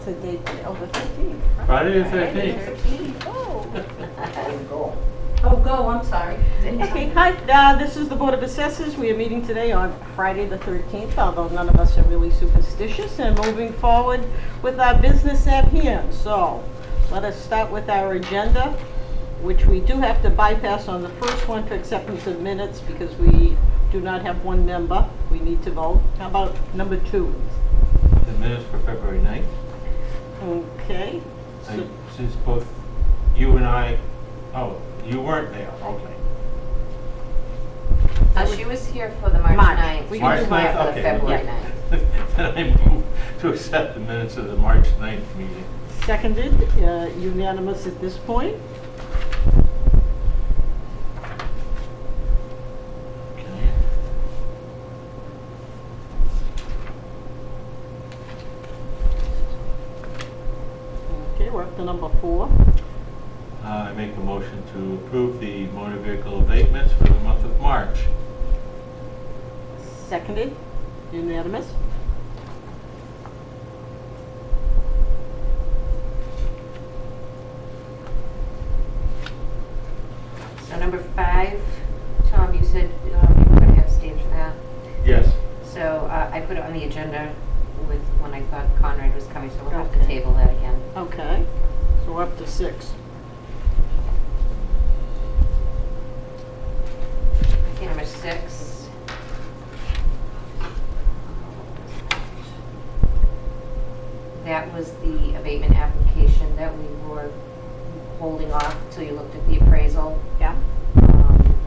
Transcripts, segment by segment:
the date? Oh, the 15th. Friday the Friday 13th. the 13th. Oh. Oh, go, I'm sorry. Okay, hi, this is the Board of Assessors. We are meeting today on Friday the 13th, although none of us are really superstitious, and moving forward with our business at hand. So, let us start with our agenda, which we do have to bypass on the first one for acceptance of minutes because we do not have one member. We need to vote. How about number 2? The minutes for February 9th. Okay. So, Since both you and I, oh, you weren't there, okay. She was here for the March March. 9th. We March can do 9th, For the okay. February Yeah. 9th. Then I move to accept the minutes of the March 9th meeting. seconded, unanimous at this point. Okay. Okay, we're up to number 4. I make a motion to approve the motor vehicle abatements for the month of March. Seconded, unanimous. So number 5, Tom, you said you were going to abstain for that. Yes. So I put it on the agenda with when I thought Conrad was coming, so we'll have to Okay. table that again. Okay, so we're up to 6. Okay, number 6. That was the abatement application that we were holding off until you looked at the appraisal. Yeah?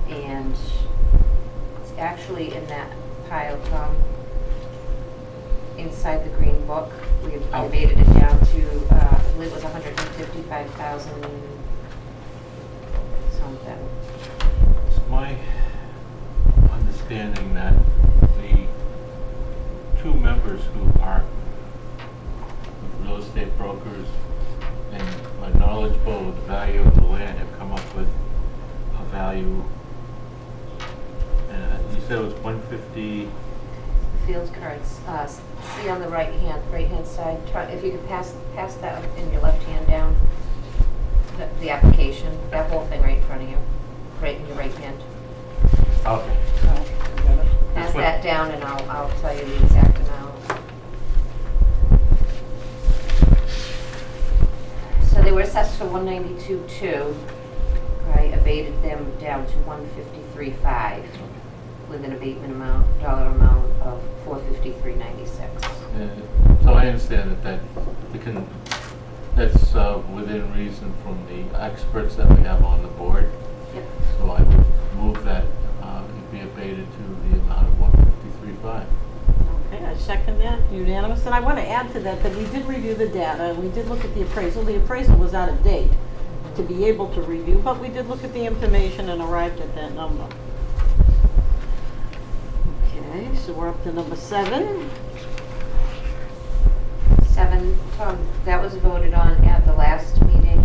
And it's actually in that pile, Tom, inside the green book. We Oh. abated it down to, I believe it was 155,000 something. It's my understanding that the 2 members who are real estate brokers and are knowledgeable of the value of the land have come up with a value. You said it was 150. Field cards, see on the right hand side. Try, if you could pass that in your left hand down. The application, that whole thing right in front of you, right in your right hand. Okay. Pass This one? that down and I'll tell you the exact amount. So they were assessed for 192.2. I abated them down to 153.5 with an abatement dollar amount of 453.96. So I understand that's within reason from the experts that we have on the board. Yep. So I would move that it be abated to the amount of 153.5. Okay, I second that, unanimous. And I want to add to that we did review the data, and we did look at the appraisal. The appraisal was out of date to be able to review, but we did look at the information and arrived at that number. Okay, so we're up to number 7. 7, Tom, that was voted on at the last meeting,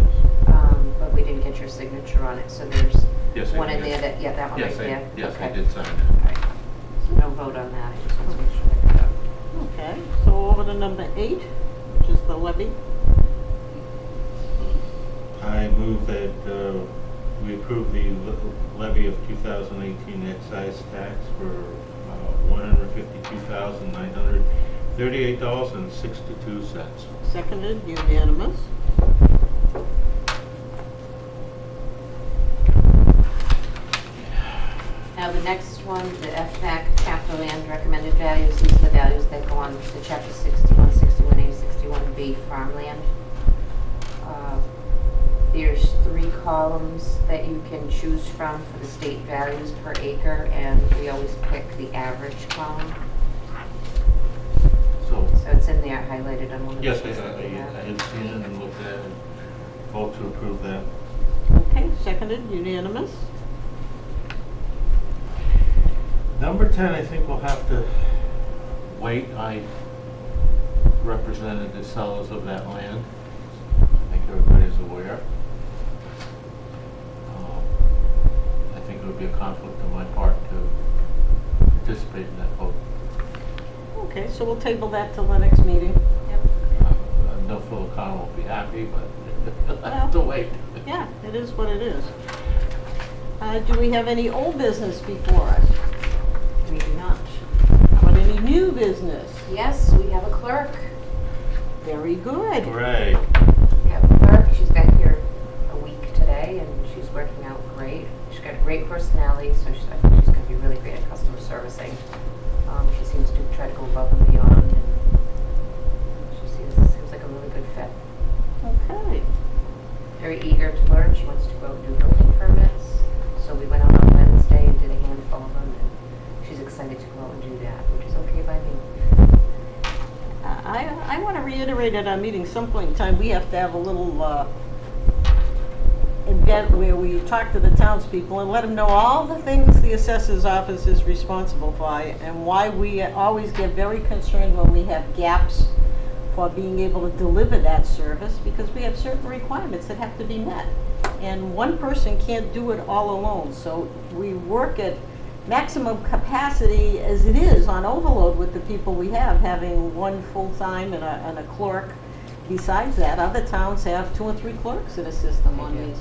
but we didn't get your signature on it, so there's Yes, I one in did. there that, yeah, that one right there. Yes, I Okay. did sign it. Okay. So no vote on that, I just want to make sure I got it. Okay, so over to number 8, which is the levy. I move that we approve the levy of 2018 excise tax for $152,938.62. Seconded, unanimous. Now, the next one, the FPAC chapter land recommended values, these are the values that go on to chapter 61, 61A, 61B farmland. There's 3 columns that you can choose from for the state values per acre, and we always pick the average column. So, So it's in there highlighted on one of the yes, I sheets that we have. had seen it and looked at it and vote to approve that. Okay, seconded, unanimous. Number 10, I think we'll have to wait. I represented the sellers of that land. I think everybody's aware. I think it would be a conflict on my part to participate in that vote. Okay, so we'll table that till the next meeting. Yep. No full account won't be happy, but I'll have to wait. Yeah, it is what it is. Do we have any old business before us? We do not. How about any new business? Yes, we have a clerk. Very good. Hooray. We have a clerk. She's been here a week today, and she's working out great. She's got a great personality, so I think she's going to be really great at customer servicing. She seems to try to go above and beyond, and she seems like a really good fit. Okay. Very eager to learn. She wants to go out and do building permits. So we went out on Wednesday and did a handful of them, and she's excited to go out and do that, which is okay by me. I want to reiterate at our meeting, some point in time, we have to have a little event where we talk to the townspeople and let them know all the things the assessor's office is responsible for and why we always get very concerned when we have gaps for being able to deliver that service, because we have certain requirements that have to be met. And one person can't do it all alone. So we work at maximum capacity as it is on overload with the people we have, having one full-time and a clerk. Besides that, other towns have 2 or 3 clerks in a system on these.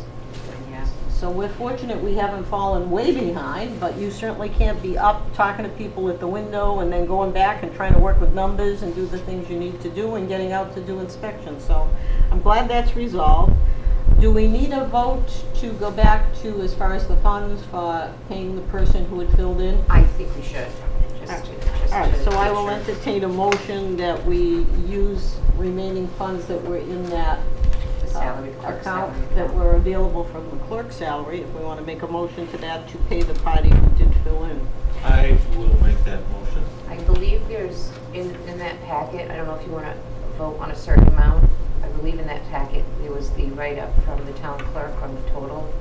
Yeah. So we're fortunate we haven't fallen way behind, but you certainly can't be up talking to people at the window and then going back and trying to work with numbers and do the things you need to do and getting out to do inspections. So I'm glad that's resolved. Do we need a vote to go back to as far as the funds for paying the person who had filled in? I think we should. All right, so I will entertain a motion that we use remaining funds that were in that The salary, clerk account salary that account. were available from the clerk's salary, if we want to make a motion to that to pay the party who did fill in. I will make that motion. I believe there's, in that packet, I don't know if you want to vote on a certain amount. I believe in that packet, there was the write-up from the town clerk on the total,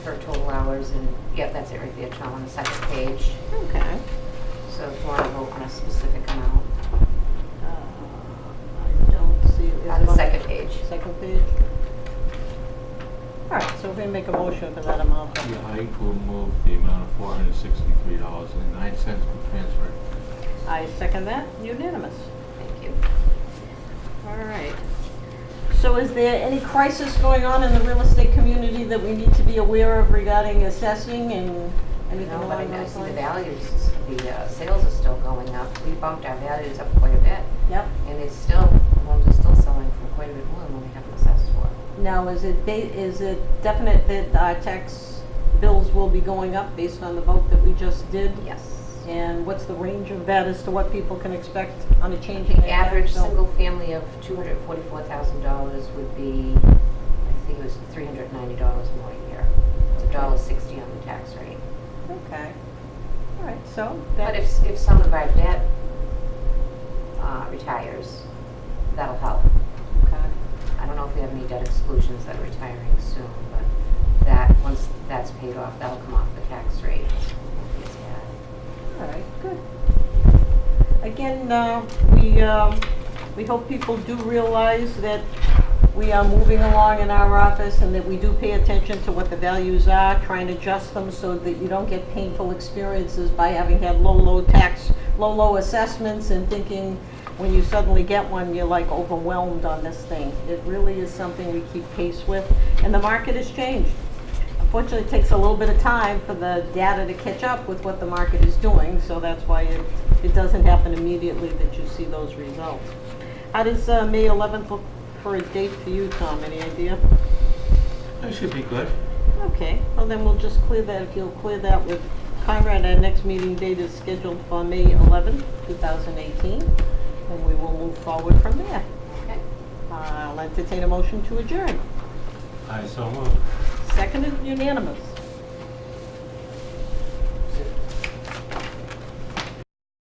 her total hours, and, yep, that's it right there, Tom, on the second page. Okay. So if you want to vote on a specific amount, I don't see it. on the second page. Second page. All right, so if we make a motion for that amount, then Yeah, I will move the amount of $463.09 be transferred. I second that. Unanimous. Thank you. All right. So is there any crisis going on in the real estate community that we need to be aware of regarding assessing and anything No, but along I those see the lines? values, the sales are still going up. We bumped our values up quite a bit, Yep. and it's still, homes are still selling for quite a bit more than what we have assessed for. Now, is it definite that our tax bills will be going up based on the vote that we just did? Yes. And what's the range of that as to what people can expect on a change in The their tax average bill? single family of $244,000 would be, I think it was $390 more a year. It's $1.60 on the tax rate. Okay. All right, so But that's, if some of our debt retires, that'll help. okay. I don't know if we have any debt exclusions that are retiring soon, but that, once that's paid off, that'll come off the tax rate. So it won't be as bad. All right, good. Again, we hope people do realize that we are moving along in our office and that we do pay attention to what the values are, trying to adjust them so that you don't get painful experiences by having had low assessments and thinking when you suddenly get one, you're like overwhelmed on this thing. It really is something we keep pace with, and the market has changed. Unfortunately, it takes a little bit of time for the data to catch up with what the market is doing, so that's why it doesn't happen immediately that you see those results. How does May 11th look for a date for you, Tom? Any idea? That should be good. Okay, well then we'll just clear that, if you'll clear that with Conrad. Our next meeting date is scheduled for May 11th, 2018, and we will move forward from there. Okay. I'll entertain a motion to adjourn. I so move. Seconded, unanimous.